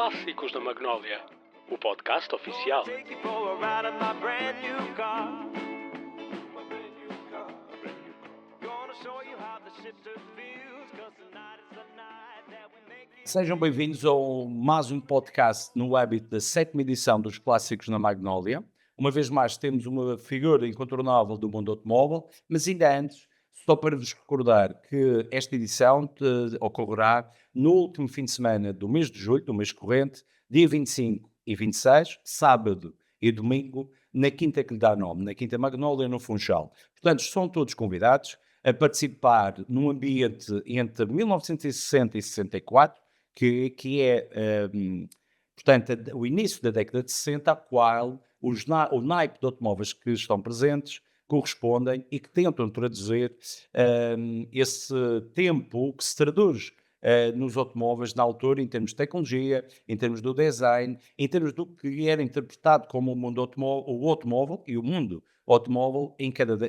Clássicos da Magnólia, o podcast oficial. Sejam bem-vindos ao mais um podcast no âmbito da 7ª edição dos Clássicos na Magnólia. Uma vez mais temos uma figura incontornável do mundo automóvel, mas ainda antes, só para vos recordar que esta edição ocorrerá no último fim de semana do mês de julho, do mês corrente, dia 25 e 26, sábado e domingo, na quinta que lhe dá nome, na Quinta Magnólia, no Funchal. Portanto, são todos convidados a participar num ambiente entre 1960 e 64, que é, portanto, o início da década de 60, a qual o naipe de automóveis que estão presentes correspondem e que tentam traduzir esse tempo que se traduz nos automóveis na altura, em termos de tecnologia, em termos do design, em termos do que era interpretado como o mundo o automóvel e o mundo automóvel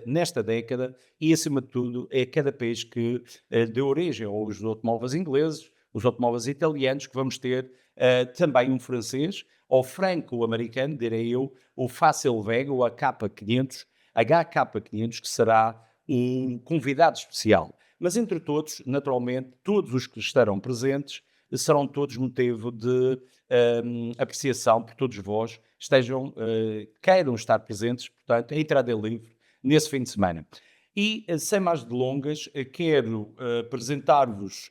nesta década e, acima de tudo, é cada país que deu origem aos automóveis ingleses, os automóveis italianos, que vamos ter também um francês, ou franco-americano, direi eu, o Facilvega, o HK500, que será um convidado especial. Mas entre todos, naturalmente, todos os que estarão presentes serão todos motivo de apreciação por todos vós, queiram estar presentes, portanto, a entrada é livre nesse fim de semana. E, sem mais delongas, quero apresentar-vos,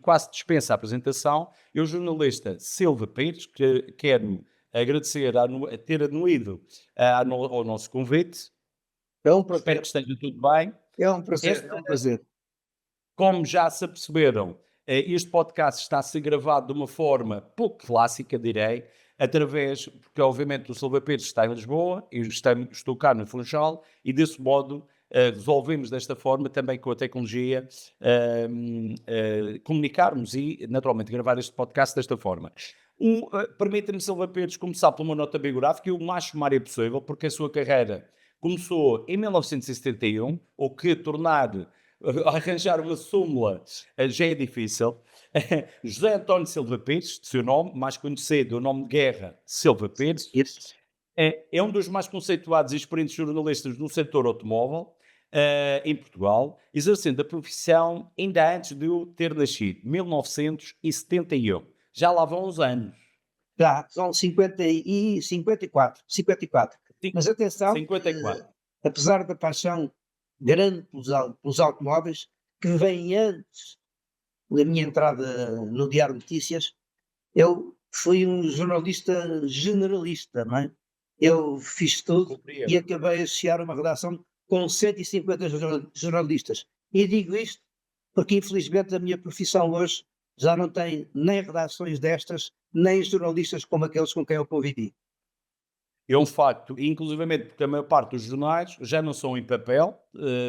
quase dispensa a apresentação, eu, jornalista Silva Pires, que quero agradecer a ter anuído ao nosso convite. É um prazer. Espero que esteja tudo bem. É um prazer. Como já se aperceberam, este podcast está a ser gravado de uma forma pouco clássica, direi, porque obviamente o Silva Pires está em Lisboa, eu estou cá no Funchal, e desse modo resolvemos desta forma, também com a tecnologia, comunicarmos e naturalmente gravar este podcast desta forma. Permita-me, Silva Pires, começar por uma nota biográfica, eu o mais sumária possível, porque a sua carreira começou em 1971, o que arranjar uma súmula já é difícil. José António Silva Pires, de seu nome, mais conhecido, o nome de guerra Silva Pires, é um dos mais conceituados e experientes jornalistas no setor automóvel em Portugal, exercendo a profissão ainda antes de eu ter nascido, 1971. Já lá vão uns anos. Já, são 54. Mas atenção, 54. Apesar da paixão grande pelos automóveis, que vem antes da minha entrada no Diário de Notícias, eu fui um jornalista generalista, não é? Eu fiz tudo e acabei a associar uma redação com 150 jornalistas. E digo isto porque, infelizmente, a minha profissão hoje já não tem nem redações destas, nem jornalistas como aqueles com quem eu convivi. É um facto, inclusivamente porque a maior parte dos jornais já não são em papel,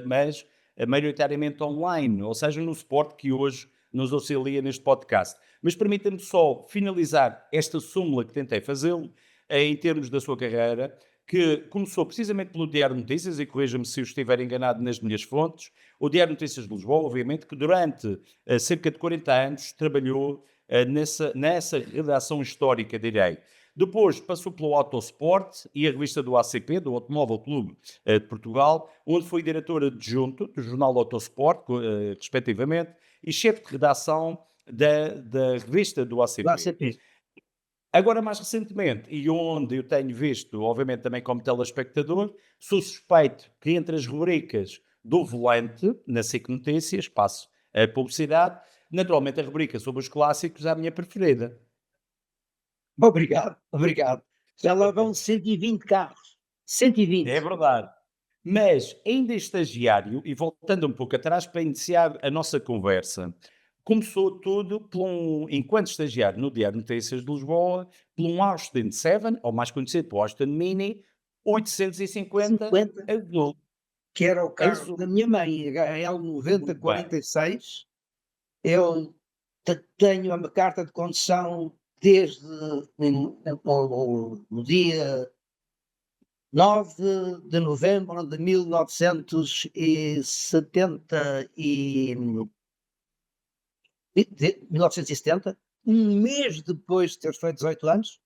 mas maioritariamente online, ou seja, no suporte que hoje nos auxilia neste podcast. Mas permita-me só finalizar esta súmula que tentei fazê-lo, em termos da sua carreira, que começou precisamente pelo Diário de Notícias, e corrija-me se eu estiver enganado nas minhas fontes, o Diário de Notícias de Lisboa, obviamente, que durante cerca de 40 anos trabalhou nessa redação histórica, direi. Depois passou pelo Autosport e a revista do ACP, do Automóvel Clube de Portugal, onde foi diretor adjunto do jornal Autosport, respectivamente, e chefe de redação da revista do ACP. Agora, mais recentemente, e onde eu tenho visto, obviamente também como telespectador, sou suspeito que entre as rubricas do Volante, na SIC Notícias, passo a publicidade, naturalmente a rubrica sobre os clássicos é a minha preferida. Obrigado. Já lá vão 120 carros. 120. É verdade. Mas, ainda estagiário, e voltando um pouco atrás para iniciar a nossa conversa, começou tudo enquanto estagiário no Diário de Notícias de Lisboa, por um Austin 7, ou mais conhecido por Austin Mini, 850 azul. Que era o carro da minha mãe, HL 9046. Eu tenho uma carta de condução desde o dia 9 de novembro de 1970 um mês depois de ter feito 18 anos,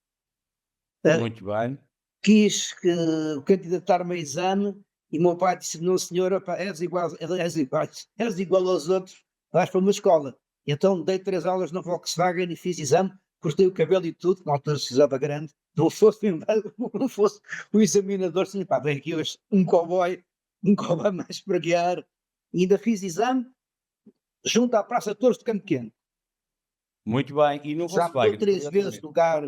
Muito bem. quis candidatar-me a exame e o meu pai disse: "Não, senhor, epá, és igual aos outros, vais para uma escola." E então dei 3 aulas na Volkswagen e fiz exame, cortei o cabelo e tudo, na altura se usava grande, não fosse, não fosse o examinador, assim, pá, vem aqui hoje um cowboy mais para guiar, e ainda fiz exame junto à Praça de Touros de Campo Pequeno. Muito bem. E no Já mudou Volkswagen, 3 vezes curiosamente. de lugar.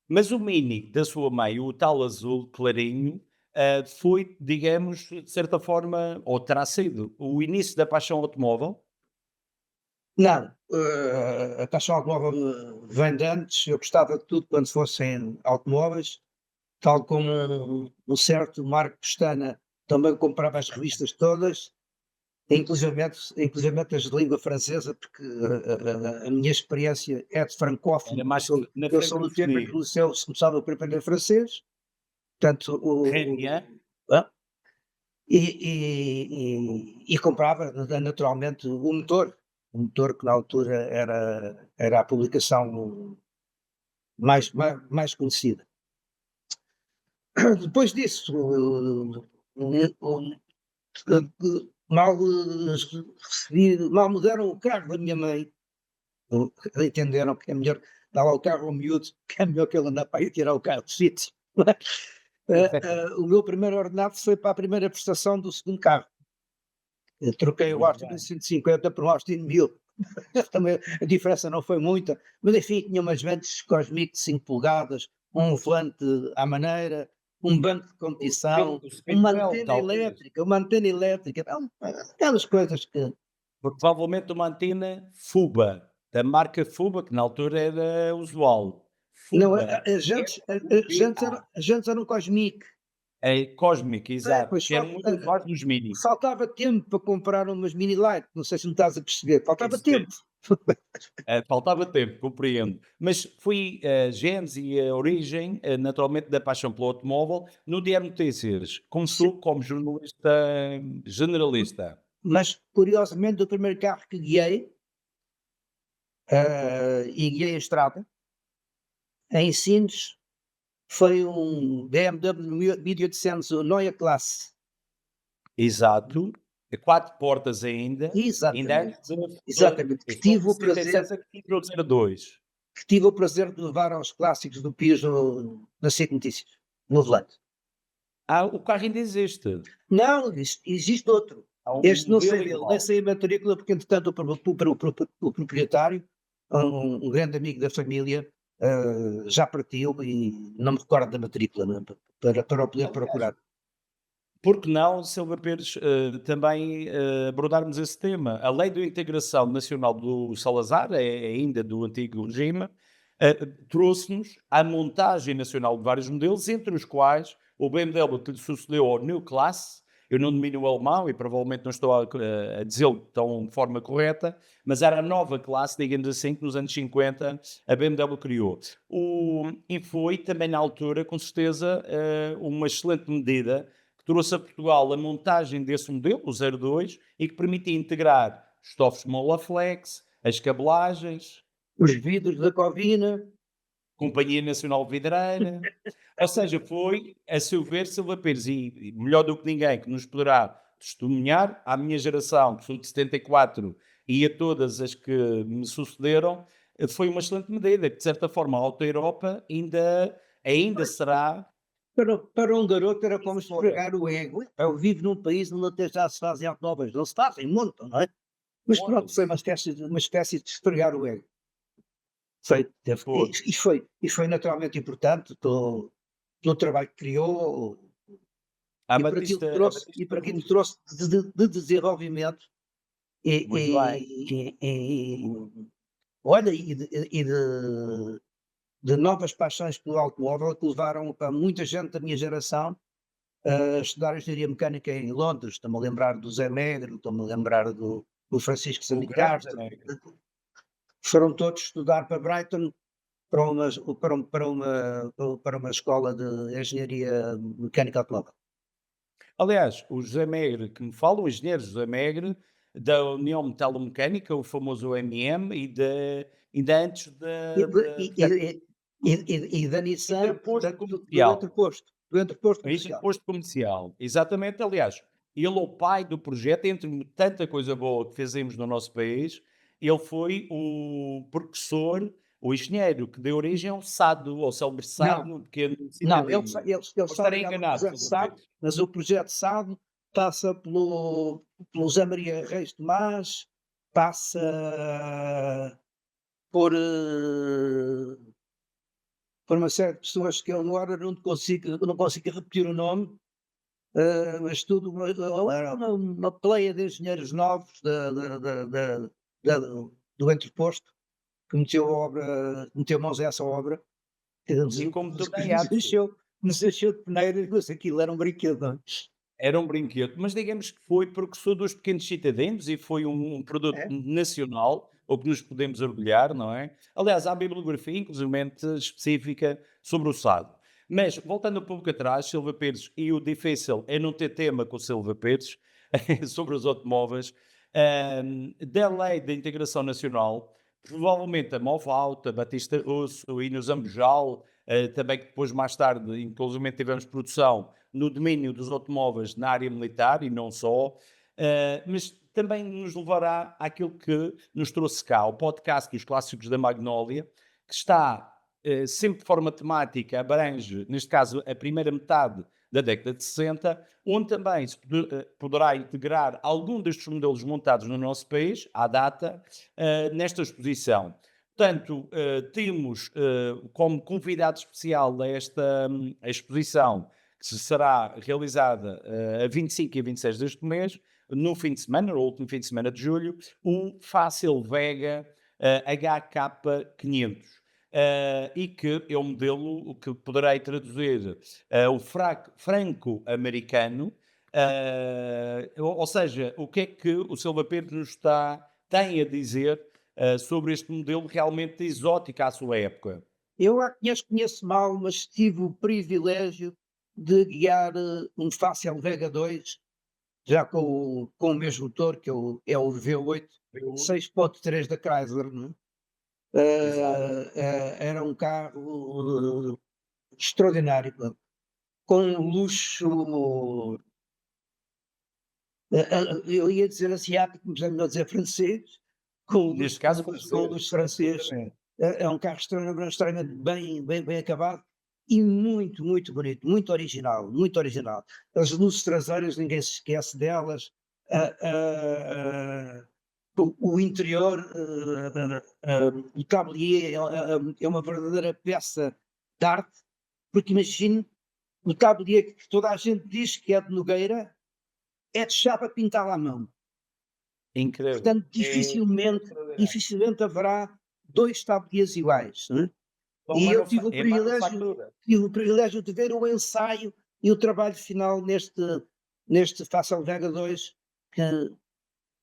Mas o Mini da sua mãe, o tal azul clarinho, foi, digamos, de certa forma, ou terá sido, o início da paixão automóvel? Não, a paixão automóvel vem de antes. Eu gostava de tudo quando fossem automóveis, tal como um certo Marco Pestana também comprava as revistas todas, inclusivamente as de língua francesa, porque a minha experiência é de Era francófono. mais na Eu sou do tempo em que o francophonie. liceu se começava por aprender francês, portanto, Très bien. hã? E comprava naturalmente o motor que na altura era a publicação mais conhecida. Depois disso, mal mal me deram o carro da minha mãe, entenderam que é melhor dar lá o carro ao miúdo, que é melhor que ele andar para aí tirar o carro do sítio. O meu primeiro ordenado foi para a primeira prestação do segundo carro. Eu troquei o Muito Austin bem. 150 por um Austin 1000. Também a diferença não foi muita, mas enfim, tinha umas ventas Cosmic de 5 polegadas, um volante à maneira, um banco de competição, O Speedwell, uma antena elétrica, não, aquelas coisas que provavelmente uma antena FUBA, da marca FUBA, que na altura era usual. não, FUBA, FUBA. as jantes eram Cosmic. É Cosmic, exato, Pois que só, eram muito usados nos Mini. faltava tempo para comprar umas Mini Light, não sei se me estás a perceber, faltava Percebo. tempo. Faltava tempo, compreendo. Mas foi a gênese e a origem, naturalmente, da paixão pelo automóvel. No Diário de Notícias, Sim, começou como jornalista generalista. mas curiosamente o primeiro carro que guiei, e guiei a estrada, em Sines, foi um BMW 1800, o Neue Klasse. Exato. 4 portas ainda Exatamente, antes de exatamente, eu sou de 66 a que tive o 02. que tive o prazer de levar aos clássicos do Piso na SIC Notícias, no volante. Ah, o carro ainda existe. Não, existe outro. Há um Este não sei modelo dele, nem igual. sei a matrícula, porque entretanto o proprietário, um grande amigo da família, já partiu e não me recordo da matrícula, né, para o poder Aliás, procurar. por que não, Silva Pires, também abordarmos esse tema? A Lei de Integração Nacional do Salazar, é ainda do antigo regime, trouxe-nos a montagem nacional de vários modelos, entre os quais o BMW que lhe sucedeu ao New Class. Eu não domino o alemão e provavelmente não estou a dizê-lo tão de forma correta, mas era a nova classe, digamos assim, que nos anos 50 a BMW criou. E foi também na altura, com certeza, uma excelente medida que trouxe a Portugal a montagem desse modelo, o 02, e que permitia integrar estofos Molaflex, as cabelagens, Os vidros da Covina, Companhia Nacional de Vidreira. Ou seja, foi, a seu ver, Silva Pires, e melhor do que ninguém que nos poderá testemunhar, à minha geração, que sou de 74, e a todas as que me sucederam, foi uma excelente medida, que de certa forma a Auto Europa ainda será para um garoto era como vencedora. esfregar o ego. Eu vivo num país onde até já se fazem automóveis, não se fazem, montam, não é? Mas pronto, foi uma espécie de esfregar o ego. Foi, Foi. e foi naturalmente importante pelo trabalho que criou A Batista, a e Batista para aquilo que Augusto. trouxe de desenvolvimento e, Muito bem. olha, de novas paixões pelo automóvel que levaram para muita gente da minha geração a estudar engenharia mecânica em Londres. Estou-me a lembrar do Zé Negro, estou-me a lembrar do Francisco O grande Samicastro. América. Foram todos estudar para Brighton, para uma, para uma escola de engenharia mecânica automóvel. Aliás, o José Megre que me fala, o engenheiro José Megre, da União Metalomecânica, o famoso UMM, ainda antes E, de- portanto, e da Nissan, interposto portanto, comercial. do entreposto É comercial. interposto comercial, exatamente. Aliás, ele é o pai do projeto, entre tanta coisa boa que fizemos no nosso país, ele foi o precursor, o engenheiro que deu origem ao SADO, ao célebre Não, SADO, pequeno não, eles, cidadinho. eles, Posso eles só estar ligaram ao enganado, projeto Silva SAD, Pires. mas o projeto SAD passa pelo Zé Maria Reis Tomás, passa por, por uma série de pessoas que eu agora não consigo repetir o nome, mas tudo era uma pleia de engenheiros novos do entreposto que meteu mãos a essa obra, que E como também há nos encheu, nos encheu de peneiras, mas aquilo era um brinquedo. Não é? era um brinquedo, mas digamos que foi porque sou dos pequenos cidadãos e foi um produto É? nacional, o que nos podemos orgulhar, não é? Aliás, há bibliografia, inclusivamente específica, sobre o SAD. Mas, voltando um pouco atrás, Silva Pires, e o difícil é não ter tema com o Silva Pires, sobre os automóveis, da Lei da Integração Nacional, provavelmente a Movalta, a Batista Russo, o Inus Ambujal, também que depois mais tarde, inclusive tivemos produção no domínio dos automóveis na área militar e não só, mas também nos levará àquilo que nos trouxe cá, o podcast dos clássicos da Magnólia, que está sempre de forma temática, abrange, neste caso, a primeira metade da década de 60, onde também se poderá integrar algum destes modelos montados no nosso país, à data, nesta exposição. Portanto, temos como convidado especial a esta exposição, que será realizada a 25 e a 26 deste mês, no fim de semana, no último fim de semana de julho, o Fácil Vega HK500. E que é um modelo que poderei traduzir o franco-americano, ou seja, o que é que o Silva Pedro tem a dizer sobre este modelo realmente exótico à sua época? Eu a conheço mal, mas tive o privilégio de guiar um Fácil Vega 2, já com o mesmo motor, que é o V8 6.3 da Chrysler. Não é? Exato. Era um carro extraordinário, pá, com um luxo, eu ia dizer asiático, mas é melhor dizer francês, Neste caso, com o francês. luxo francês. Exatamente. É um carro extremamente bem acabado e muito, muito bonito, muito original, muito original. As luzes traseiras, ninguém se esquece delas. Ah, ah, o interior, o tablier é uma verdadeira peça de arte, porque imagine o tablier que toda a gente diz que é de Nogueira, é de chapa pintada à mão. Incrível. Portanto, dificilmente haverá 2 tabliers iguais. Não é? Bom, E eu tive o é privilégio manufatura. tive o privilégio de ver o ensaio e o trabalho final neste Fácil Vega 2, que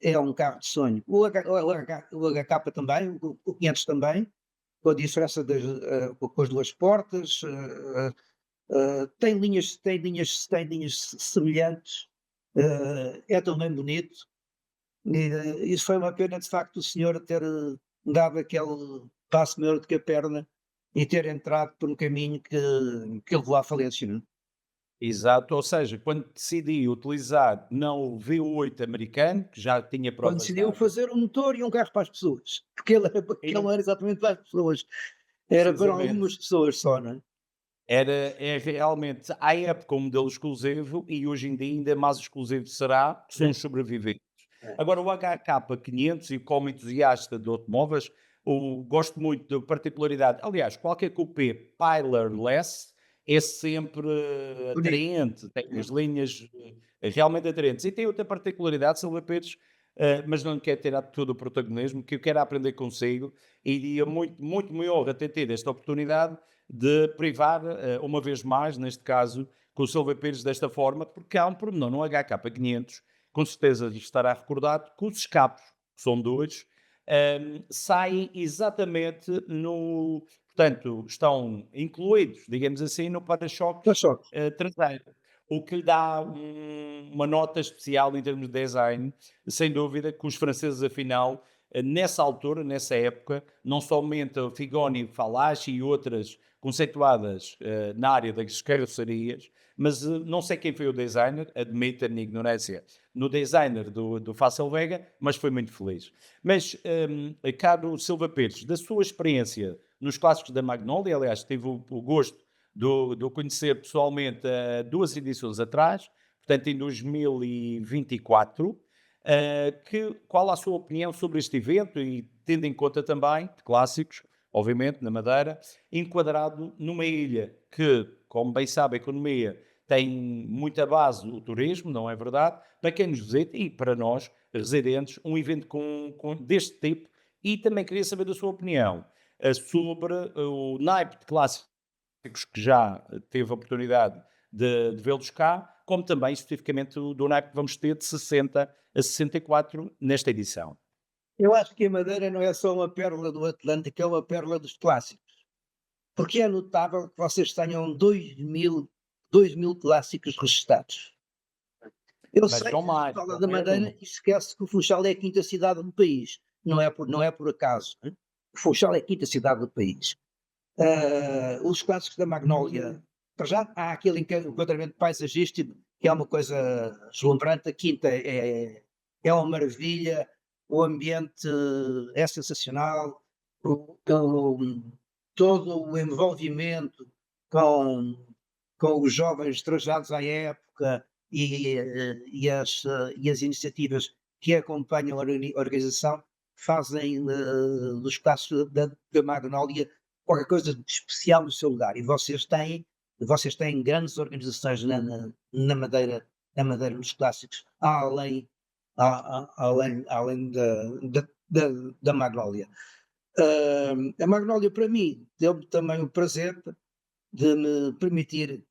é um carro de sonho. O HK também, o 500 também, com a diferença com as 2 portas, tem linhas semelhantes, é também bonito. E, isso foi uma pena, de facto, o senhor ter dado aquele passo maior do que a perna e ter entrado por um caminho que levou à falência. Não é? Exato, ou seja, quando decidi utilizar não o V8 americano, que já tinha Quando provas decidiu dadas, fazer um motor e um carro para as pessoas, porque ele e não era exatamente para as pessoas, era para precisamente algumas pessoas só, não é? é realmente à época um modelo exclusivo e hoje em dia ainda mais exclusivo será, são os sobreviventes. É. Agora o HK500 e como entusiasta de automóveis, gosto muito da particularidade, aliás, qualquer coupé pillarless é sempre Bonito. atraente, tem É. as linhas realmente atraentes. E tem outra particularidade, Silva Pires, mas não lhe quero tirar todo o protagonismo, que eu quero aprender consigo e iria muito, muito me honra ter tido esta oportunidade de privar, uma vez mais, neste caso, com o Silva Pires desta forma, porque há um pormenor no HK500, com certeza lhe estará recordado, que os escapos, que são dois, saem exatamente no. Portanto, estão incluídos, digamos assim, no para-choques Mas só, traseiro. o que lhe dá uma nota especial em termos de design, sem dúvida que os franceses, afinal, nessa altura, nessa época, não somente a Figoni, Fallaci e outras conceituadas na área das carrocerias, mas não sei quem foi o designer, admito a minha ignorância no designer do Facel Vega, mas foi muito feliz. Mas, caro Silva Pires, da sua experiência nos clássicos da Magnolia, aliás, tive o gosto de o conhecer pessoalmente há 2 edições atrás, portanto em 2024, qual a sua opinião sobre este evento e tendo em conta também clássicos, obviamente, na Madeira, enquadrado numa ilha que, como bem sabe, a economia tem muita base o turismo, não é verdade? Para quem nos visita e para nós, residentes, um evento deste tipo. E também queria saber da sua opinião sobre o naipe de clássicos que já teve a oportunidade de vê-los cá, como também especificamente do naipe que vamos ter de 60 a 64 nesta edição. Eu acho que a Madeira não é só uma pérola do Atlântico, é uma pérola dos clássicos. Porque é notável que vocês tenham 2.000 clássicos registados. Eu Mas sei são que mais, se fala não da é? Madeira e esquece que o Funchal é a quinta cidade do país. Não é por acaso. Hein? O Funchal é a quinta cidade do país. Os clássicos da Magnólia, para já há aquele enquadramento paisagístico que é uma coisa deslumbrante. A quinta é uma maravilha, o ambiente é sensacional, todo o envolvimento com os jovens trajados à época e as iniciativas que acompanham a organização fazem dos clássicos da Magnólia qualquer coisa de especial no seu lugar. E vocês têm grandes organizações na Madeira nos clássicos, além da Magnólia. A Magnólia, para mim, deu-me também o prazer de me permitir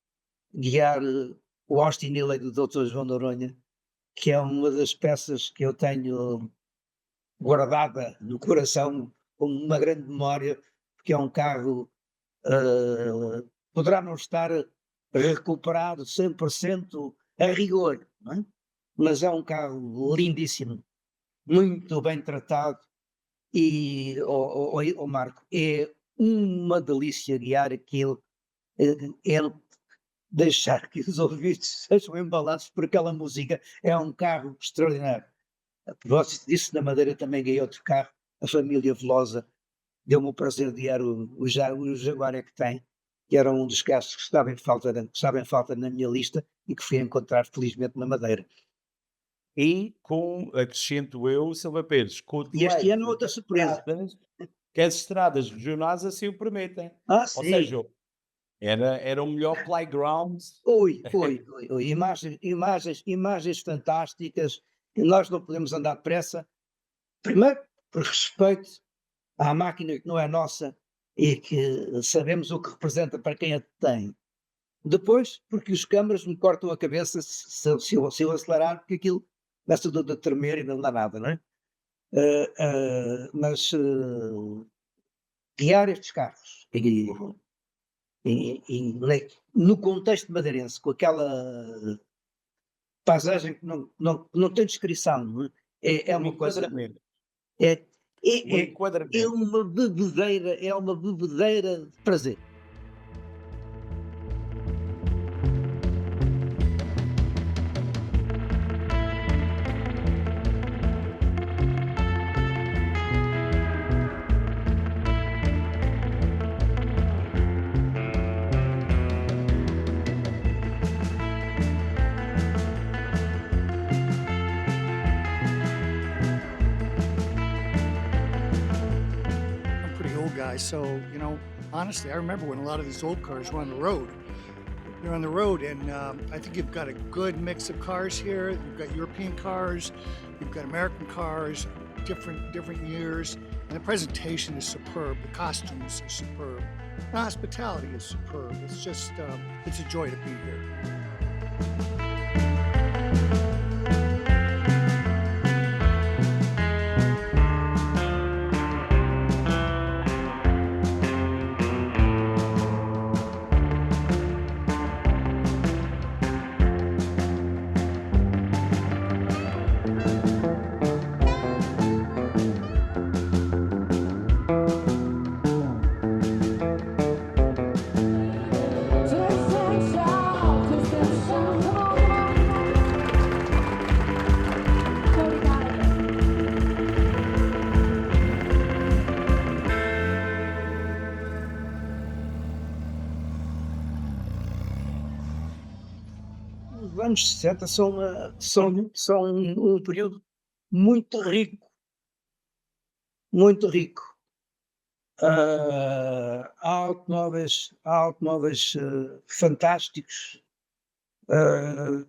guiar o Austin Healey do Dr. João Noronha, que é uma das peças que eu tenho guardada no coração com uma grande memória, porque é um carro, poderá não estar recuperado 100% a rigor, não é? Mas é um carro lindíssimo, muito bem tratado e, Marco, é uma delícia guiar aquilo, é deixar que os ouvidos sejam embalados por aquela música. É um carro extraordinário. A propósito disso, na Madeira também ganhei outro carro, a família Velosa, deu-me o prazer de guiar o Jaguar é que tem, que era um dos carros que estava em falta na minha lista e que fui encontrar felizmente na Madeira. E com, acrescento eu, Silva Pires, com o E este leito ano outra surpresa. que as estradas regionais assim o permitem. Ou Sim. seja, era o melhor playground. Oi. Imagens fantásticas, e nós não podemos andar depressa. Primeiro, por respeito à máquina que não é nossa e que sabemos o que representa para quem a tem. Depois, porque os câmaras me cortam a cabeça se eu acelerar, porque aquilo começa tudo a tremer e não dá nada, não é? Mas guiar estes carros no contexto madeirense, com aquela paisagem que não tem descrição, não é? É uma coisa. É uma bebedeira de prazer. So, honestly, I remember when a lot of these old cars were on the road. They're on the road, and I think you've got a good mix of cars here. You've got European cars, you've got American cars, different years, and the presentation is superb. The costumes are superb. The hospitality is superb. It's just, it's a joy to be here. anos 60 são um período muito rico, muito rico. Há automóveis fantásticos. Ah,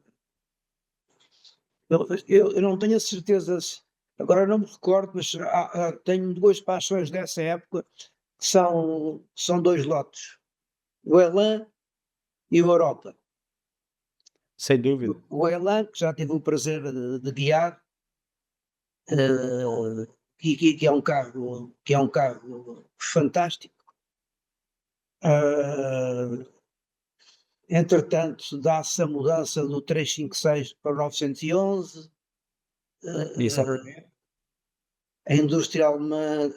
eu não tenho a certeza, agora não me recordo, mas tenho duas paixões dessa época, que são dois lotes, o Elan e o Europa. Sem dúvida. O Elan, que já tive o prazer de guiar, que é um carro fantástico. Entretanto, dá-se a mudança do 356 para o 911. Exatamente. A indústria alemã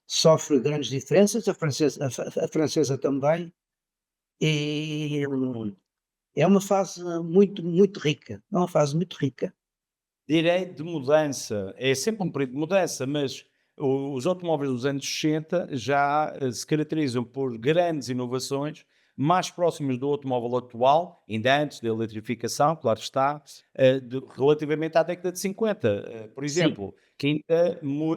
sofre grandes diferenças, a francesa também, e é uma fase muito, muito rica. É uma fase muito rica. Direi de mudança, é sempre um período de mudança, mas os automóveis dos anos 60 já se caracterizam por grandes inovações, mais próximas do automóvel atual, ainda antes da eletrificação, claro está, relativamente à década de 50. Por Sim, exemplo, que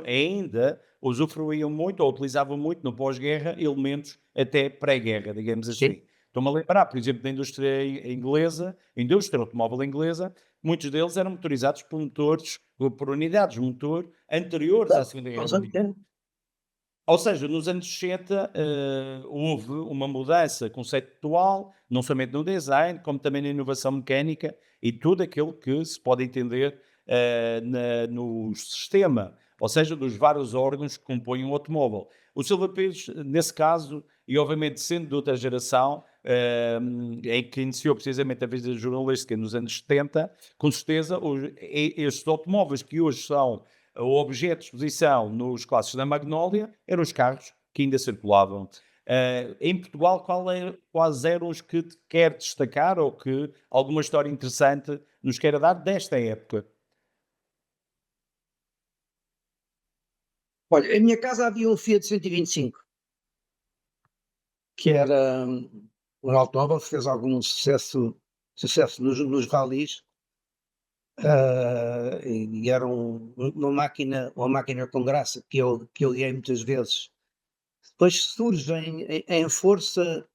ainda usufruíam muito ou utilizavam muito no pós-guerra elementos até pré-guerra, digamos sim. assim. Estou-me a lembrar, por exemplo, da indústria inglesa, indústria automóvel inglesa. Muitos deles eram motorizados por motores, por unidades de motor anteriores à Segunda Guerra Mundial. Ou seja, nos anos 60 houve uma mudança conceitual, não somente no design, como também na inovação mecânica e tudo aquilo que se pode entender no sistema, ou seja, dos vários órgãos que compõem um automóvel. O Silva Pires, nesse caso, e obviamente sendo de outra geração, em que iniciou precisamente a vida jornalística nos anos 70, com certeza estes automóveis que hoje são o objeto de exposição nos classes da Magnólia eram os carros que ainda circulavam. Em Portugal, quais eram os que te quer destacar ou que alguma história interessante nos queira dar desta época? Olha, em minha casa havia um Fiat 125, que era um automóvel que fez algum sucesso nos ralis, e era uma máquina com graça que eu guiei muitas vezes. Depois surgem em força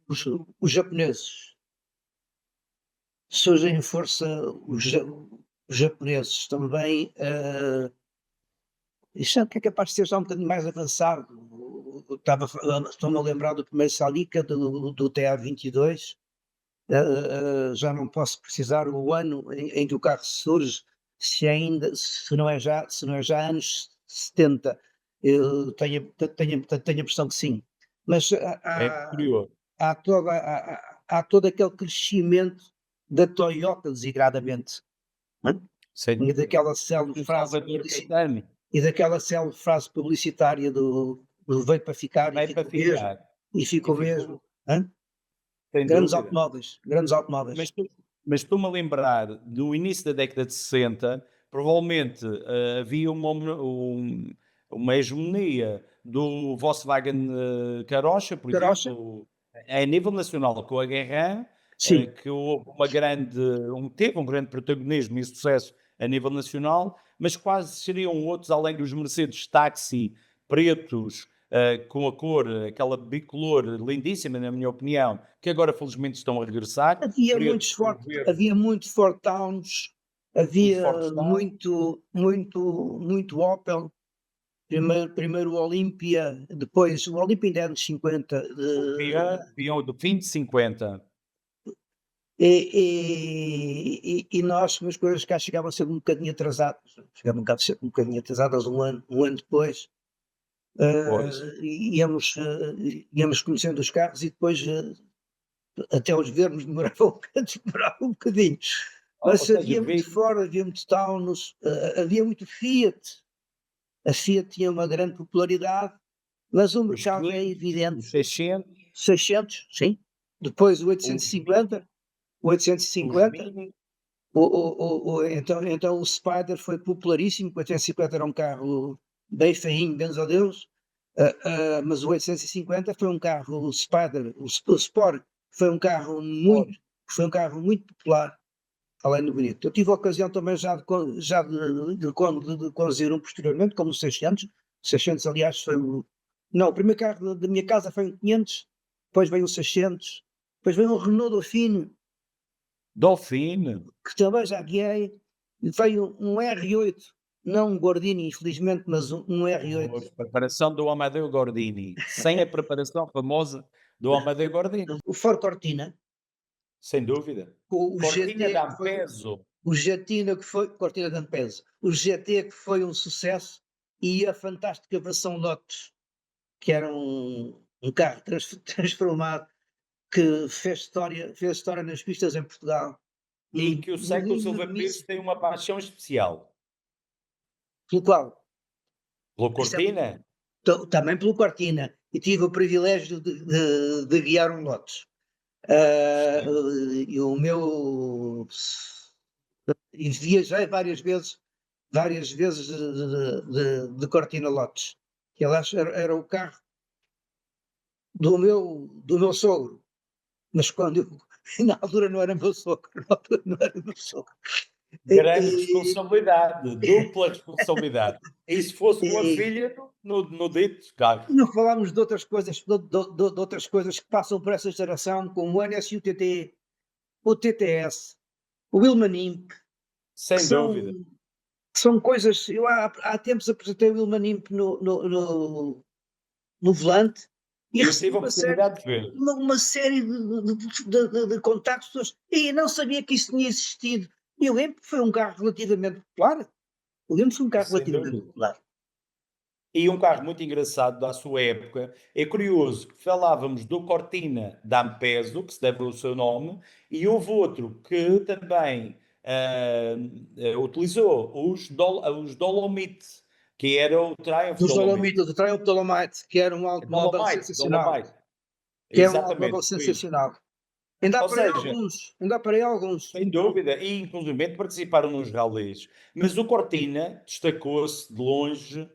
os japoneses. Surgem em força os japoneses também. Isso é que é capaz de ser já um bocadinho mais avançado. Estou-me a lembrar do primeiro Celica, do TA-22. Já não posso precisar o ano em que o carro surge, se não é já anos 70. Eu tenho a impressão que sim. Mas É curioso. há todo aquele crescimento da Toyota, desigradamente, não é? Sem E dúvida. daquela célebre O frase Salvador Caetano publicitária do veio para ficar vai para ficar. e ficou E mesmo. ficou, Hã? sem Grandes dúvida. automóveis, grandes automóveis. Mas estou-me a lembrar do início da década de 60, provavelmente havia uma hegemonia do Volkswagen Carocha, por Carocha? exemplo, a nível nacional com a Guerrin, Sim. que houve teve um grande protagonismo e sucesso a nível nacional, mas quase seriam outros, além dos Mercedes táxi pretos, com a cor, aquela bicolor lindíssima, na minha opinião, que agora felizmente estão a regressar. Preto com verde, Havia muito Ford Towns, os havia Fortescue, muito Opel. Primeiro o Olympia, depois o Olympia ainda é anos 50. o peão do fim de 50. E nós, as coisas cá chegavam a ser um bocadinho atrasadas. Chegavam cá a ser um bocadinho atrasadas um ano depois. Pois. Íamos conhecendo os carros e depois até os vermos demorava um bocadinho. Ou Mas seja, havia muito Ford, havia muito Taunus, havia muito Fiat. A Fiat tinha uma grande popularidade, mas o mercado é evidente. os 600, 600, sim. Depois o os 850, o os 850. Mini, Então o Spider foi popularíssimo. O 850 era um carro bem feinho, benzo a Deus. Mas o 850 foi um carro, o Spider, o Sport, foi um carro muito, Foi um carro muito popular, além do bonito. Eu tive a ocasião também de conduzir um posteriormente, como o 600. 600, aliás, foi o... Não, o primeiro carro da minha casa foi um 500, depois veio o 600, depois veio um Renault Dauphine, Dauphine. que também já guiei, e veio um R8, não um Gordini, infelizmente, mas um R8. A preparação do Amadeo Gordini. Sem a preparação famosa do Amadeo Gordini. O Ford Cortina, Sem dúvida. o Cortina GT, dá que foi, peso. o Getina que foi, Cortina de peso, o GT que foi um sucesso, e a fantástica versão Lotus, que era um carro transformado, que fez história nas pistas em Portugal. E que eu sei que o Silva Pires Magnífico. tem uma paixão especial. Pelo qual? Pela Isto é Cortina? também pelo Cortina, e tive o privilégio de guiar um Lotus. E o meu... E viajei várias vezes de Cortina Lotus, que aliás era o carro do meu sogro, mas quando eu, na altura não era meu sogro, na altura não era meu sogro. Grande E- responsabilidade, dupla responsabilidade. E se fosse uma e- filha no dito carro? Não falámos de outras coisas, de outras coisas que passam por essa geração, como o NSU TT, o TTS, o Wilman Imp, Sem que são, dúvida. que são coisas. Eu há tempos apresentei o Wilman Imp no volante e Eu recebi tive a oportunidade de ver. uma série de contactos e não sabia que isso tinha existido. E eu lembro que foi um carro relativamente popular. Eu lembro que foi um carro Sem relativamente dúvida. popular. E um carro muito engraçado da sua época. É curioso que falávamos do Cortina da Ampezzo, que se deve ao seu nome, e houve outro que também utilizou os Dolomite, que era o Triumph Dos Dolomite. Dolomite, do Triumph Dolomite, que era um automóvel Dolomite, sensacional. Dolomite. Que era um automóvel Exatamente, foi isso. sensacional. Ainda Ou aparei seja, alguns. Ainda aparei alguns. sem dúvida, e inclusive participaram nos rallies. Mas o Cortina destacou-se de longe,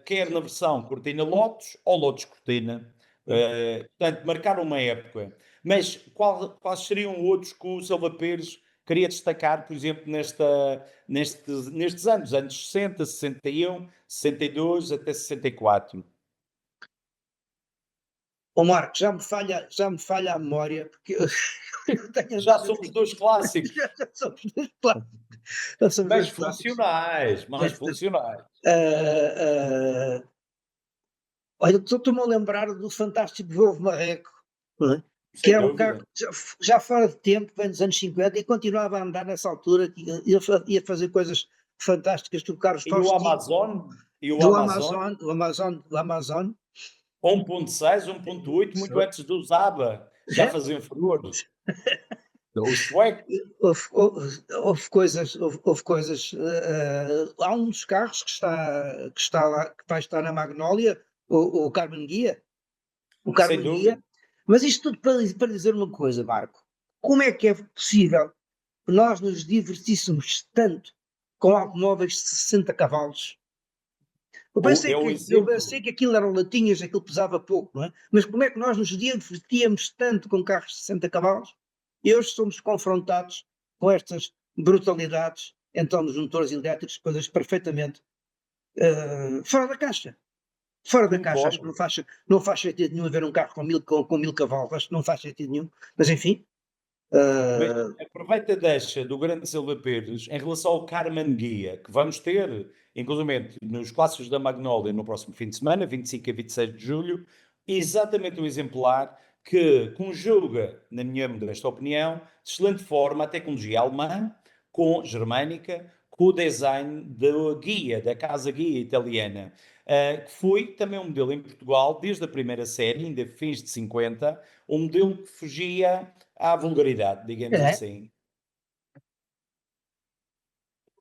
quer na versão Cortina Lotus ou Lotus Cortina. Portanto, marcaram uma época. Mas quais seriam outros que o Silva Pires queria destacar, por exemplo, nestes anos 60, 61, 62 até 64? Ô Marco, já me falha a memória, porque eu tenho Já andado somos dois clássicos, já somos dois clássicos. Já somos mais dois clássicos. funcionais, mais Mas, funcionais. ah, ah, olha, estou-me a lembrar do fantástico Volvo Marreco, não é? Que Sem é um carro dúvida. já fora de tempo, vem dos anos 50 e continuava a andar nessa altura, ia fazer coisas fantásticas, trocar os E o Faustino Amazon? E o do Amazon? Amazon. 1.6, 1.8, muito antes do Zaba, já É? faziam furores. O sueco, Houve coisas. Há um dos carros que está lá, que vai estar na Magnólia, o Carmen Guia. O sem Carmen dúvida. Guia. Mas isto tudo para dizer uma coisa, Marco. Como é que é possível que nós nos divertíssemos tanto com automóveis de 60 cavalos? Eu É um pensei exemplo. que aquilo eram latinhas, aquilo pesava pouco, não é? Mas como é que nós nos divertíamos tanto com carros de 60 cavalos? E hoje somos confrontados com estas brutalidades, então nos motores elétricos, coisas perfeitamente fora da caixa. Fora da caixa, acho que Concordo. não faz sentido nenhum haver um carro com 1000 cavalos, acho que não faz sentido nenhum. Mas enfim, Mas uh, aproveita a deixa do grande Silva Pires em relação ao Carmen Guia, que vamos ter, inclusive, nos clássicos da Magnólia no próximo fim de semana, 25 a 26 de julho, exatamente um exemplar que conjuga, na minha modesta opinião, de excelente forma a tecnologia alemã com germânica, com o design da guia, da casa guia italiana, que foi também um modelo em Portugal, desde a primeira série, ainda fins de 50, um modelo que fugia à vulgaridade, digamos é, assim.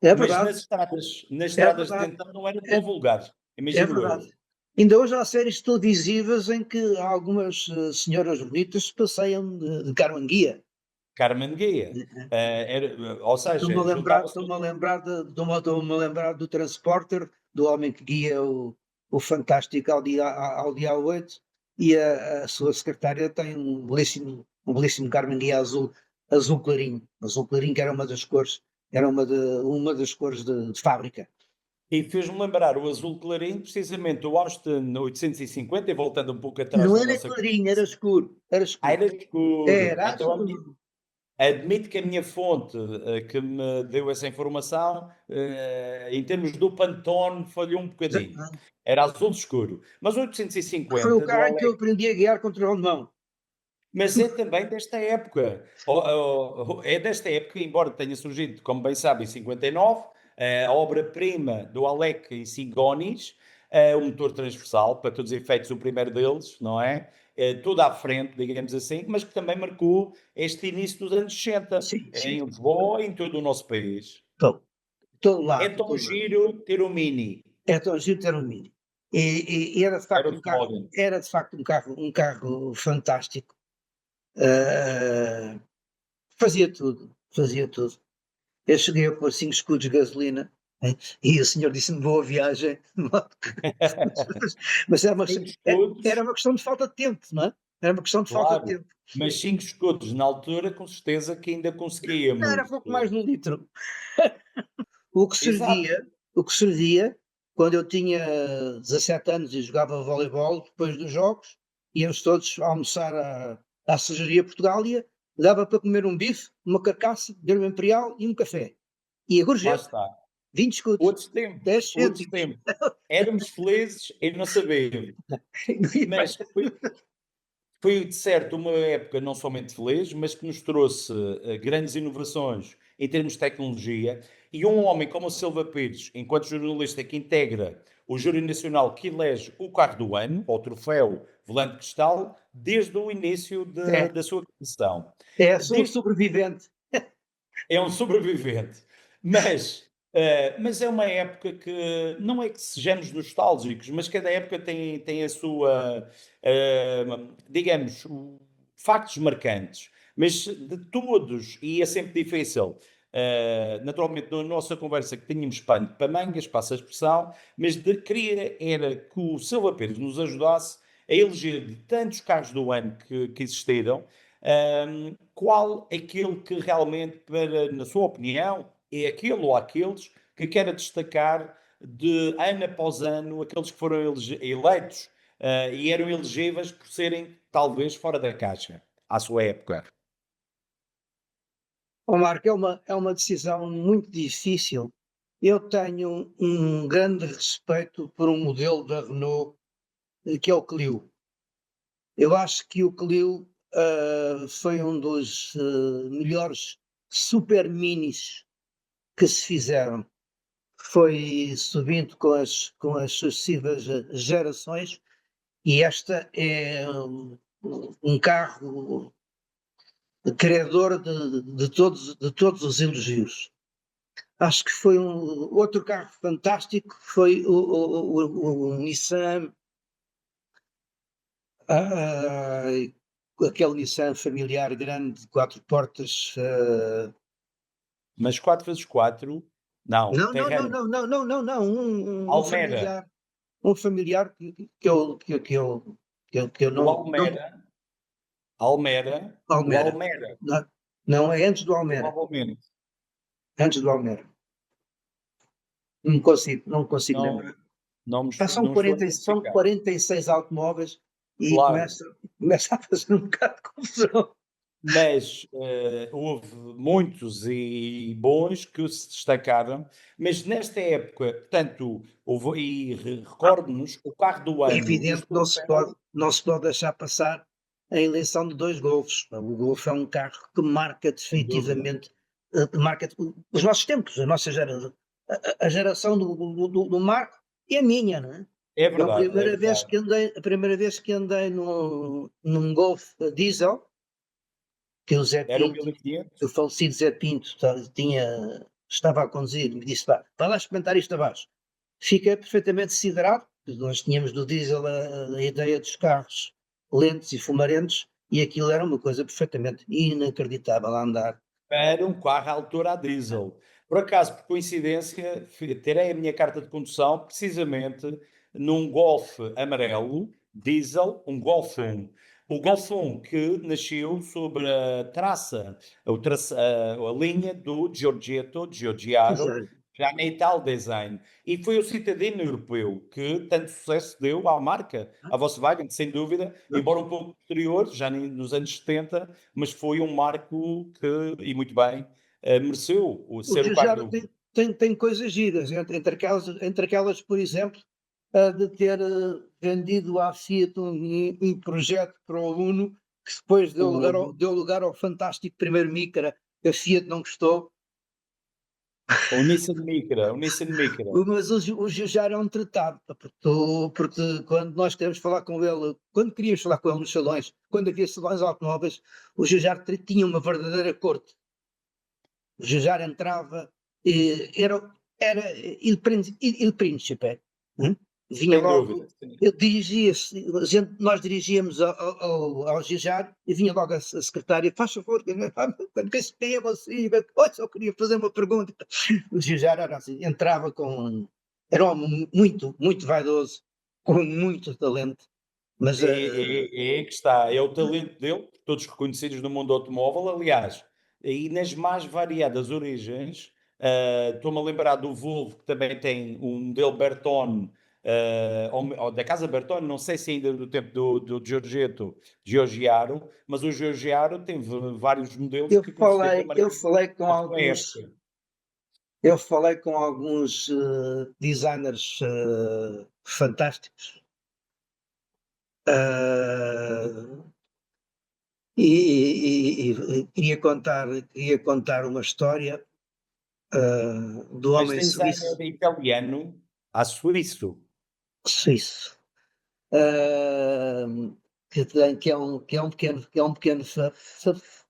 é Mas verdade, nas é estradas de verdade, então não era é, tão vulgar, é imagino eu. verdade. Ainda hoje há séries televisivas em que algumas senhoras bonitas se passeiam de caranguia. Carmen Guia. Ou Estou-me a seja, lembrar, juntava-se. estou-me a lembrar, estou-me a lembrar do Transporter, do homem que guia o fantástico Audi A8, e a sua secretária tem um belíssimo Carmen Guia azul azul clarinho que era uma das cores, uma das cores de fábrica. E fez-me lembrar o azul clarinho, precisamente o Austin 850, e voltando um pouco atrás Não na era nossa clarinho, era escuro, era Ah, escuro. era escuro. Era Então, azul. admito que a minha fonte, que me deu essa informação, em termos do Pantone, falhou um bocadinho. Era azul escuro. Mas o Foi o 850 do carro em que eu Alex, aprendi a guiar contra o mão. mas é também desta época. É desta época, embora tenha surgido, como bem sabe, em 59, a obra-prima do Alec e Sigonis, o motor transversal, para todos os efeitos, o primeiro deles, não é? Tudo à frente, digamos assim, mas que também marcou este início dos anos 60, Sim, sim. em Lisboa e em todo o nosso país. Todo É lado, tão todo lado. giro ter um Mini. É tão giro ter um Mini. E era de Era facto o um carro, slogan. era de facto um carro fantástico. Ah, fazia tudo, fazia tudo. Eu cheguei a pôr 5 escudos de gasolina, e o senhor disse-me boa viagem. Mas Cinco escudos, era uma questão de falta de tempo, não é? Era uma questão de falta de claro. tempo. Mas 5 escudos na altura, com certeza que ainda Era conseguíamos. pouco mais de um litro. O que Exato. servia, o que servia, quando eu tinha 17 anos e jogava voleibol, depois dos jogos, íamos todos almoçar à Cervejaria Portugália, dava para comer um bife, uma carcaça, de imperial e um café. E a Lá gorjeta, está. 20 escudos, Outros tempos, 10 outros cêntimos. tempos. Éramos felizes e não sabíamos. Mas foi de certo uma época não somente feliz, mas que nos trouxe grandes inovações em termos de tecnologia. E um homem como o Silva Pires, enquanto jornalista que integra o Júri Nacional que elege o carro do ano, ou troféu Volante Cristal, desde o início É, da sua criação. sou um Desde sobrevivente. É um sobrevivente. Mas é uma época que não é que sejamos nostálgicos, mas cada época tem a sua, eh, digamos, factos marcantes. Mas de todos, e é sempre difícil, naturalmente na nossa conversa que tínhamos pano para mangas, passa a expressão, mas queria era que o Silva Pires nos ajudasse a eleger de tantos carros do ano que existiram, qual aquele que realmente, na sua opinião, é aquele ou aqueles que quer destacar de ano após ano, aqueles que foram eleitos e eram elegíveis por serem talvez fora da caixa, à sua época. Ó Marco, é uma decisão muito difícil. Eu tenho um grande respeito por um modelo da Renault, que é o Clio. Eu acho que o Clio foi um dos melhores super minis que se fizeram. Foi subindo com as sucessivas gerações, e esta é um carro credor de todos os elogios. Acho que foi outro carro fantástico, foi o Nissan, ah, aquele Nissan familiar grande de 4 portas. Mas 4x4, não, Não, não, não, Terrano, não, não, não, não, não, Almera, um familiar que eu o não, o Almera, Almera, não, não é antes do Almera, provavelmente, antes do Almera, não consigo não, lembrar. não estou a São identificar. 46 automóveis e Claro. começa a fazer um bocado de confusão. Mas houve muitos e bons que se destacaram, mas nesta época, portanto, recordo-nos, o carro do É ano e os evidente que troféus, não se pode deixar passar a eleição de 2 Golfs. O Golf é um carro que marca sem dúvida. definitivamente, marca os nossos tempos, a nossa geração, a geração do Marco e a minha, não é? É Eu verdade, é verdade. a primeira vez que andei num Golf diesel, que o Zé Era o Pinto, 1500? o falecido Zé Pinto, estava a conduzir e me disse: "Vá, vai lá experimentar isto abaixo." Fiquei perfeitamente siderado, porque nós tínhamos do diesel a ideia dos carros lentos e fumarentos, e aquilo era uma coisa perfeitamente inacreditável a andar. Para um carro à altura a diesel. Por acaso, por coincidência, terei a minha carta de condução precisamente num Golf amarelo, diesel, um Golf 1. O Golf 1 que nasceu sobre a a linha do Giugiaro, Exato. já na Ital Design. E foi o cidadino europeu que tanto sucesso deu à marca, à Volkswagen, sem dúvida, embora um pouco posterior, já nos anos 70, mas foi um marco que, e muito bem, mereceu O ser o carro Giugiaro do. tem coisas giras, entre aquelas, por exemplo, a de ter vendido à Fiat um projeto para o Uno, que depois deu lugar ao, o, deu lugar ao fantástico primeiro Micra, que a Fiat não gostou. O Nissan Micra. Mas o Giugiaro é um tratado, pá, porque quando nós queremos falar com ele, quando queríamos falar com ele nos salões, quando havia salões automóveis, o Giugiaro tinha uma verdadeira corte. O Giugiaro entrava, era il príncipe, hein? Vinha Sem dúvida. logo, ele dirigia-se, nós dirigíamos ao Giugiaro e vinha logo a secretária, faz favor, quem é você? Olha, só queria fazer uma pergunta. O Giugiaro era assim, era um homem muito, muito vaidoso, com muito talento, mas É que está, é o talento dele, todos reconhecidos no mundo automóvel, aliás, e nas mais variadas origens, estou-me a lembrar do Volvo, que também tem um modelo Bertone, ou da casa Bertone, não sei se ainda do tempo do Giugiaro, mas o Giugiaro tem vários modelos eu que conseguiram falei, eu marcar falei com a sua alguns. época. Eu falei com alguns designers fantásticos, eh, e queria contar uma história do Mas homem designer italiano a suíço. suíço, eh, que é um pequeno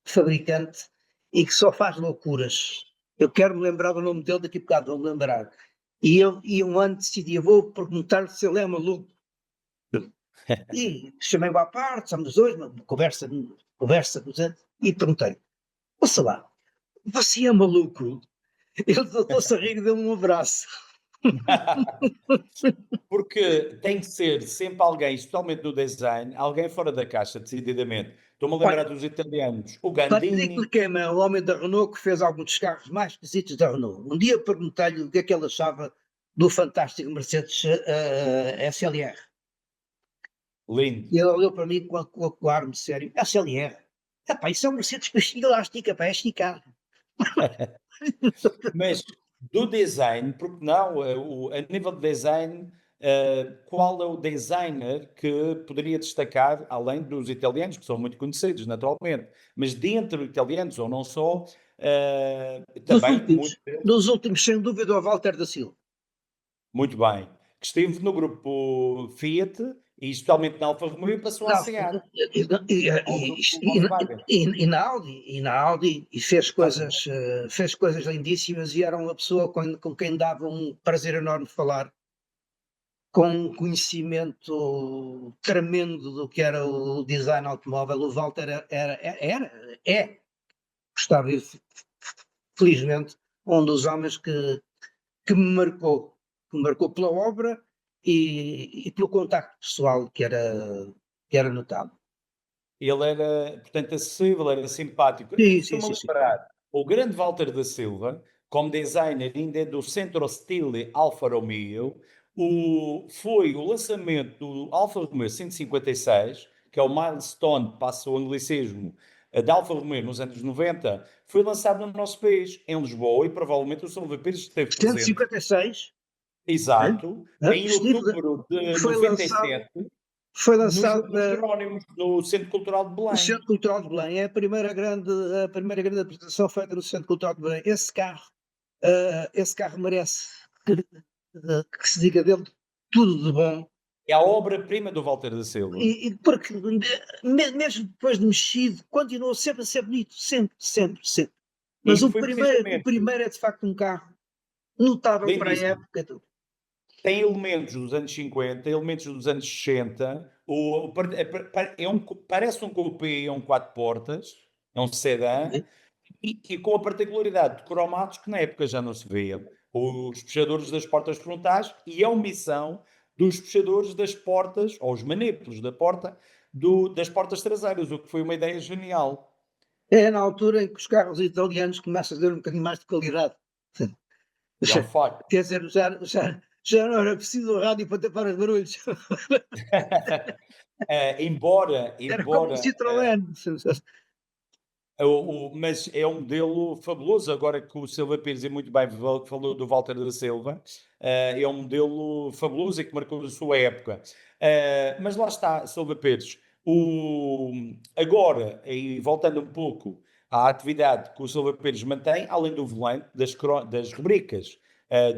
fabricante e que só faz loucuras. Eu quero me lembrar do nome dele, daqui a bocado vou-me lembrar. E um ano decidi, eu vou perguntar se ele é maluco. E chamei-o à parte, estamos os dois, uma conversa, e perguntei: ouça lá, você é maluco? Ele soltou-se a rir e deu-me um abraço. Porque tem que ser sempre alguém, especialmente no design, alguém fora da caixa, decididamente. Estou-me a lembrar Olha, dos italianos, o Patrick Gandini, Lequema, o homem da Renault, que fez alguns dos carros mais esquisitos da Renault. Um dia perguntei-lhe o que é que ele achava do fantástico Mercedes SLR. lindo. E ele olhou para mim com ar de sério: SLR? Epá, isso é um Mercedes com elástica, pá, é esticar. Mas do design, porque não, a nível de design, qual é o designer que poderia destacar, além dos italianos, que são muito conhecidos, naturalmente, mas dentro de italianos ou não só, Dos também últimos, muito, dos últimos, sem dúvida, o Walter da Silva. muito bem, que esteve no grupo Fiat e especialmente na Alfa Romeo e passou a Não, SEAT, ao e, grupo e- Volkswagen. e na Audi fez Exatamente. coisas lindíssimas e era uma pessoa com quem dava um prazer enorme falar, com um conhecimento tremendo do que era o design automóvel. O Walter está vivo, felizmente, um dos homens que me marcou pela obra e pelo contacto pessoal que era notável. Ele era, portanto, acessível, era simpático. Sim, sim, Estou-me a sim, sim. lembrar, o grande Walter da Silva, como designer ainda é do Centro Stile Alfa Romeo, foi o lançamento do Alfa Romeo 156, que é o milestone, passa o anglicismo, da Alfa Romeo nos anos 90, foi lançado no nosso país, em Lisboa, e provavelmente o Silva Pires esteve presente, 156, né? exato, em outubro de Foi lançado, 97, foi no lançado Jogo dos Jerónimos, no Centro Cultural de no Belém. Centro Cultural de Belém. É a primeira grande apresentação feita no Centro Cultural de Belém. Esse carro merece que se diga dele tudo de bom. É a obra-prima do Walter da Silva. Porque mesmo depois de mexido, continuou sempre a ser bonito, sempre, sempre, sempre. E Mas o foi primeiro, o precisamente primeiro é de facto um carro notável para a lindíssimo. época. Tem elementos dos anos 50, elementos dos anos 60. Parece um coupé, é um quatro portas, é um sedã, e com a particularidade de cromados que na época já não se via. Os fechadores das portas frontais e a omissão dos fechadores das portas, ou os manípulos da porta, das portas traseiras, o que foi uma ideia genial. É na altura em que os carros italianos começam a ter um bocadinho mais de qualidade. É um facto. Quer dizer, já não era preciso o rádio para tapar os barulhos. Embora, Era como o Citroën. mas é um modelo fabuloso, agora que o Silva Pires, e muito bem falou do Walter da Silva, é um modelo fabuloso e que marcou a sua época. Mas lá está, Silva Pires, agora, e voltando um pouco à atividade que o Silva Pires mantém, além do volante, das rubricas,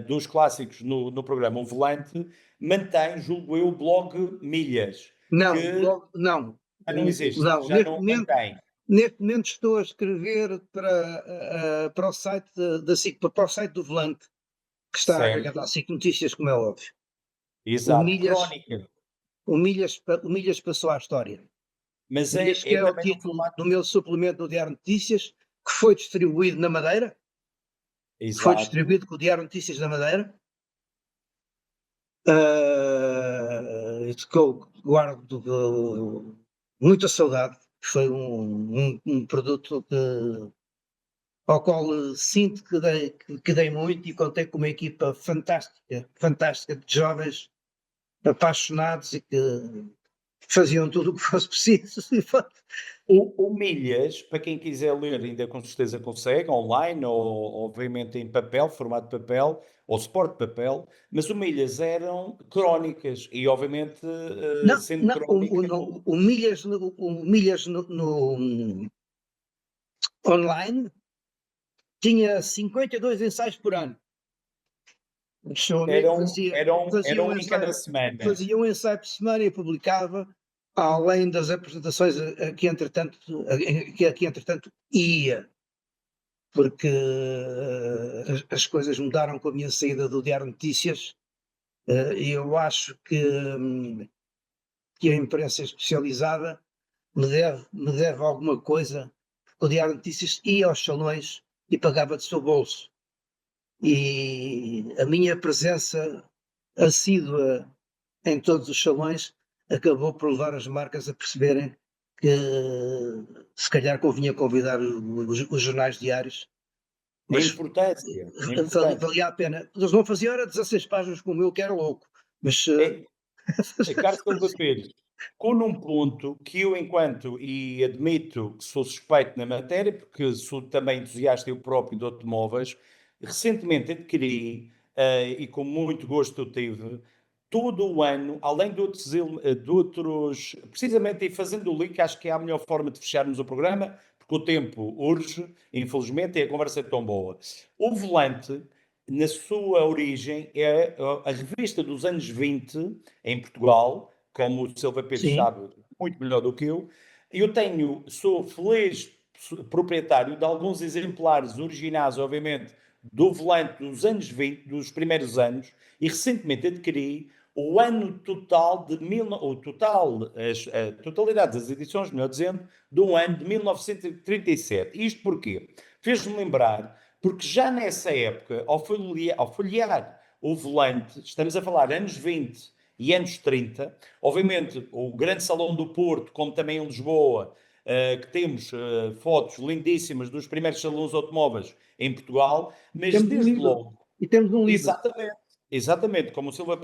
dos clássicos no programa O Volante, mantém, julgo eu, o blog Milhas, Não, que não. não existe, Não, já não mantém. neste momento estou a escrever para o site da SIC, para o site do Volante, que está Certo. agregado à SIC Notícias, como é óbvio. Exato, Milhas, crónica. o Milhas passou à história. Mas Milhas, que é é o também no título formato. do meu suplemento do Diário Notícias, que foi distribuído na Madeira. Foi Exato. distribuído com o Diário Notícias da Madeira. Que eu guardo muita saudade. Foi um produto ao qual sinto que dei muito, e contei com uma equipa fantástica de jovens apaixonados e que faziam tudo o que fosse preciso. O Milhas, para quem quiser ler, ainda com certeza consegue, online ou obviamente em papel, formato de papel, ou suporte de papel, mas o Milhas eram crónicas e obviamente Não, sendo não, crónica. o Milhas online tinha 52 ensaios por ano. O seu amigo Era um em cada semana. fazia um ensaio por semana e publicava, além das apresentações que entretanto ia, porque as coisas mudaram com a minha saída do Diário Notícias, e eu acho que a imprensa especializada me deve alguma coisa. O Diário Notícias ia aos salões e pagava de seu bolso. E a minha presença assídua em todos os salões acabou por levar as marcas a perceberem que se calhar convinha convidar os jornais diários. A Mas importância. A importância. valia a pena. Eles não faziam, era 16 páginas como eu, que era louco. Mas Carlos Silva Pires, com num ponto que eu, e admito que sou suspeito na matéria, porque sou também entusiasta eu próprio de automóveis, recentemente adquiri, e com muito gosto eu tive, todo o ano, além de outros, precisamente, e fazendo o link, acho que é a melhor forma de fecharmos o programa, porque o tempo urge, infelizmente, e a conversa é tão boa. O Volante, na sua origem, é a revista dos anos 20 em Portugal, como o Silva Pires sim, sabe muito melhor do que eu. Sou feliz proprietário de alguns exemplares originais, obviamente, do Volante dos anos 20, dos primeiros anos, e recentemente adquiri o ano total a totalidade das edições, melhor dizendo, do ano de 1937. Isto porquê? Fez-me lembrar, porque já nessa época, ao folhear o Volante, estamos a falar anos 20 e anos 30, obviamente o Grande Salão do Porto, como também em Lisboa, que temos fotos lindíssimas dos primeiros salões automóveis em Portugal, mas temos um desde livro. logo. E temos um livro. Exatamente, como o Silva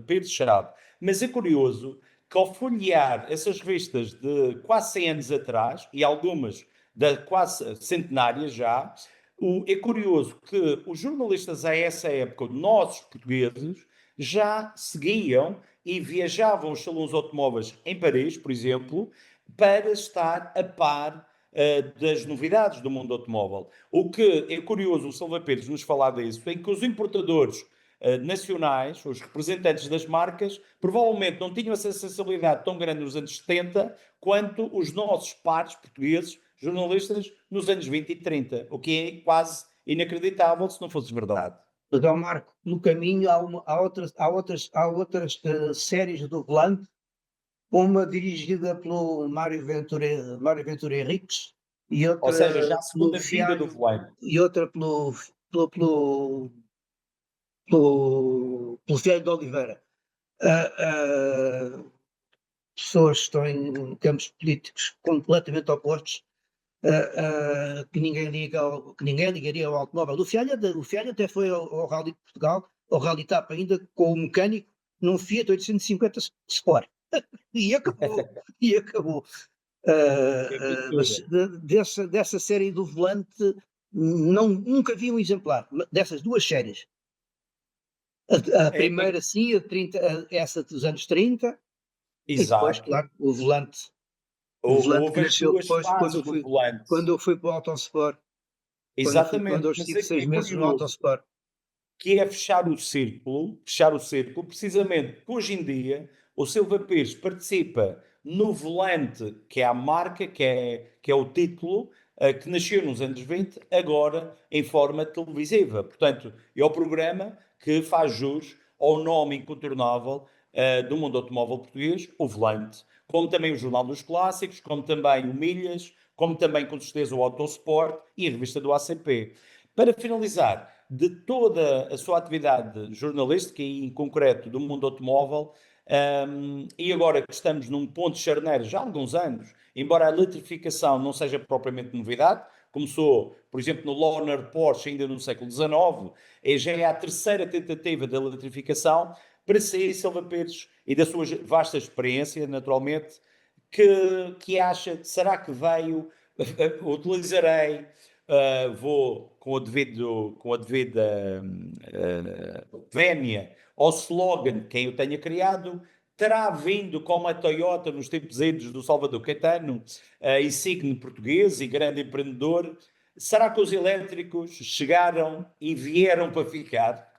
Pires sabe. Mas é curioso que ao folhear essas revistas de quase 100 anos atrás, e algumas de quase centenárias já, é curioso que os jornalistas a essa época, nossos portugueses, já seguiam e viajavam aos salões automóveis em Paris, por exemplo, para estar a par das novidades do mundo automóvel. O que é curioso o Silva Pires nos falar disso, é que os importadores nacionais, os representantes das marcas, provavelmente não tinham essa sensibilidade tão grande nos anos 70 quanto os nossos pares portugueses, jornalistas, nos anos 20 e 30, o que é quase inacreditável se não fosse verdade. Mas, ó Marco, no caminho há outras séries do Volante, uma dirigida pelo Mário Ventura Henriques e Ou outra seja, já a pelo segunda vida do Fialho Volante. e outra pelo Fialho de Oliveira. pessoas que estão em campos políticos completamente opostos, que ninguém ligaria ao automóvel. O Fialho até foi ao Rally de Portugal, ao Rally TAP ainda, com o mecânico, num Fiat 850 Sport. E acabou. Mas dessa série do volante, nunca vi um exemplar. Dessas duas séries. A primeira, sim, essa dos anos 30. Exato. E depois, claro, o volante. O volante cresceu depois, quando eu fui para o Autosport. Exatamente. Quando eu estive 6 meses no Autosport. Que é fechar o círculo, precisamente porque hoje em dia o Silva Pires participa no Volante, que é a marca, que é o título, que nasceu nos anos 20, agora em forma televisiva. Portanto, é o programa que faz jus ao nome incontornável do mundo automóvel português, o Volante. Como também o Jornal dos Clássicos, como também o Milhas, como também, com certeza, o Autosport e a revista do ACP. Para finalizar, de toda a sua atividade jornalística e em concreto do mundo automóvel, e agora que estamos num ponto de charneira já há alguns anos, embora a eletrificação não seja propriamente novidade, começou, por exemplo, no Lohner Porsche ainda no século XIX, e já é a terceira tentativa da eletrificação. Para si, Silva Pires, e da sua vasta experiência, naturalmente, que acha, será que veio, utilizarei, vou com a devida vénia ao slogan que eu tenha criado, terá vindo como a Toyota nos tempos idos do Salvador Caetano, insigne português e grande empreendedor. Será que os elétricos chegaram e vieram para ficar?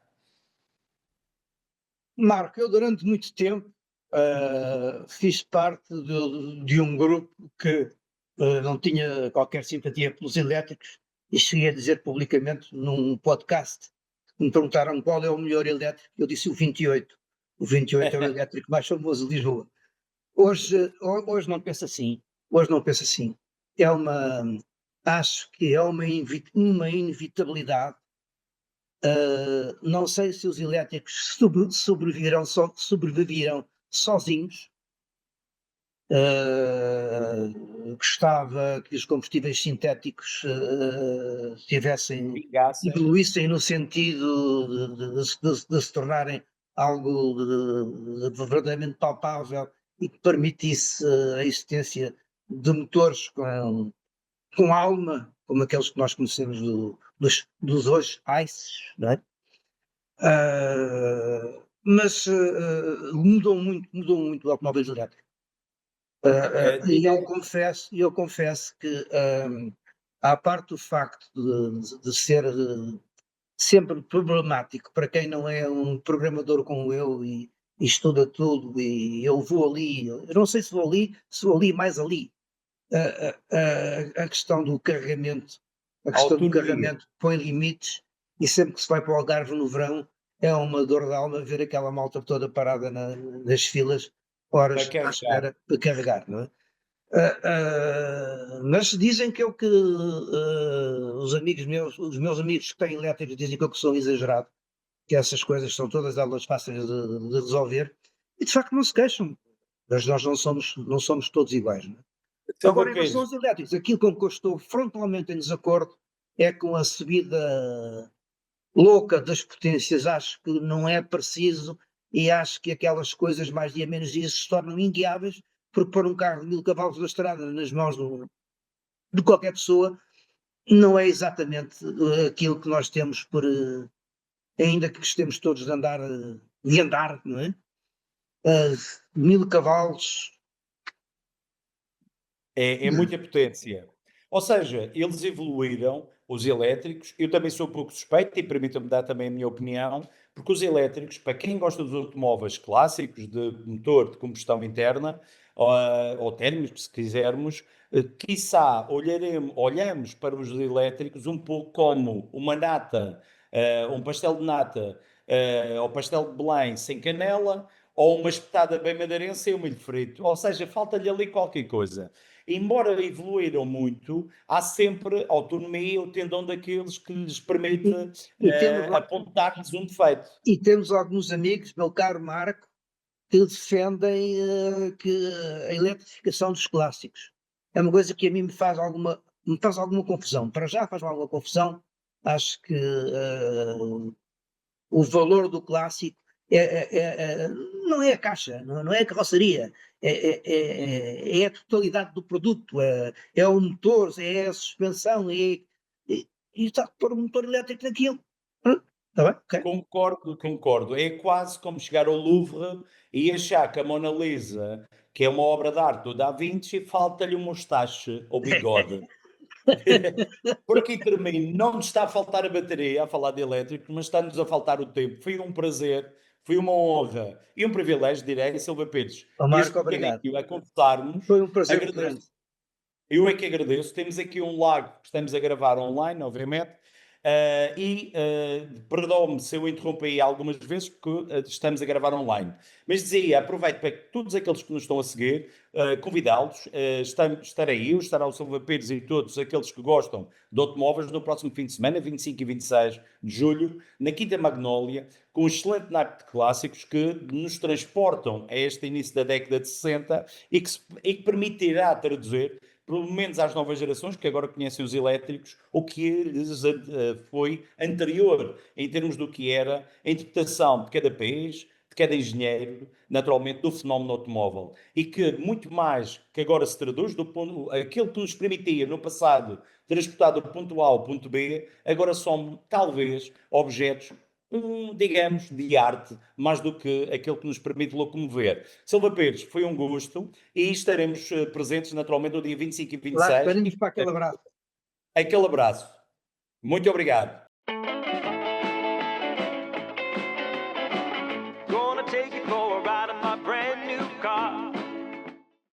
Marco, eu durante muito tempo fiz parte de um grupo que não tinha qualquer simpatia pelos elétricos e cheguei a dizer publicamente num podcast, me perguntaram qual é o melhor elétrico, eu disse o 28. O 28 é o elétrico mais famoso de Lisboa. Hoje não penso assim. Acho que é uma inevitabilidade. Não sei se os elétricos sobreviverão sozinhos. Gostava que os combustíveis sintéticos evoluíssem no sentido de se tornarem algo verdadeiramente palpável e que permitisse a existência de motores com alma, como aqueles que nós conhecemos dos hoje ICEs, não é? Mas mudou muito o automóvel elétrico. E eu confesso que, à parte do facto de ser sempre problemático para quem não é um programador como eu e estuda tudo, e eu vou ali, eu não sei se vou ali, mais ali, a questão do carregamento, põe limites, e sempre que se vai para o Algarve no verão é uma dor de alma ver aquela malta toda parada nas filas, horas à espera para carregar, não é? Mas dizem que os meus amigos que têm elétricos dizem que eu sou exagerado, que essas coisas são todas elas fáceis de resolver, e de facto não se queixam, mas nós não somos todos iguais, não é? Agora, em relação aos elétricos, aquilo com que eu estou frontalmente em desacordo é com a subida louca das potências. Acho que não é preciso, e acho que aquelas coisas mais dia menos dia se tornam inguiáveis, porque pôr um carro de 1000 cavalos na estrada nas mãos de qualquer pessoa não é exatamente aquilo que nós temos ainda que gostemos todos de andar, não é? 1000 cavalos... É muita potência. Ou seja, eles evoluíram, os elétricos. Eu também sou um pouco suspeito e permitam-me dar também a minha opinião, porque os elétricos, para quem gosta dos automóveis clássicos de motor de combustão interna, ou térmicos, se quisermos, quiçá olhamos para os elétricos um pouco como uma nata, um pastel de nata, ou pastel de Belém sem canela, ou uma espetada bem madeirense sem o milho frito. Ou seja, falta-lhe ali qualquer coisa. Embora evoluíram muito, há sempre autonomia, o tendão daqueles que lhes permite apontar-lhes um defeito. E temos alguns amigos, meu caro Marco, que defendem que a eletrificação dos clássicos. É uma coisa que a mim me faz alguma confusão. Para já faz alguma confusão. Acho que o valor do clássico não é a caixa, não é a carroceria, é a totalidade do produto, é o motor, é a suspensão, e está a pôr um motor elétrico naquilo. Está bem? Ok. Concordo. É quase como chegar ao Louvre e achar que a Mona Lisa, que é uma obra de arte do Da Vinci, falta-lhe um mostache ou bigode. Por aqui termino. Não nos está a faltar a bateria, a falar de elétrico, mas está-nos a faltar o tempo. Foi um prazer, foi uma honra e um privilégio, direi, Silva Pires. Ó, Marco, Este obrigado. bocadinho a conversarmos. Foi um prazer muito Agradeço. grande. Eu é que agradeço. Temos aqui um lago que estamos a gravar online, obviamente. Perdoe-me se eu interrompi algumas vezes, porque estamos a gravar online. Mas dizia, aproveito para que todos aqueles que nos estão a seguir, convidá-los. Estarei eu, estará o Silva Pires e todos aqueles que gostam de automóveis no próximo fim de semana, 25 e 26 de julho, na Quinta Magnólia, com um excelente naipe de clássicos que nos transportam a este início da década de 60 e que permitirá traduzir pelo menos às novas gerações, que agora conhecem os elétricos, o que lhes foi anterior, em termos do que era a interpretação de cada país, de cada engenheiro, naturalmente, do fenómeno automóvel. E que muito mais que agora se traduz, aquilo que nos permitia no passado transportar do ponto A ao ponto B, agora são talvez objetos digamos, de arte, mais do que aquele que nos permite locomover. Silva Pires, foi um gosto e estaremos presentes naturalmente no dia 25 e Lá 26. estaremos para aquele abraço. Aquele abraço. Muito obrigado. Gonna take it for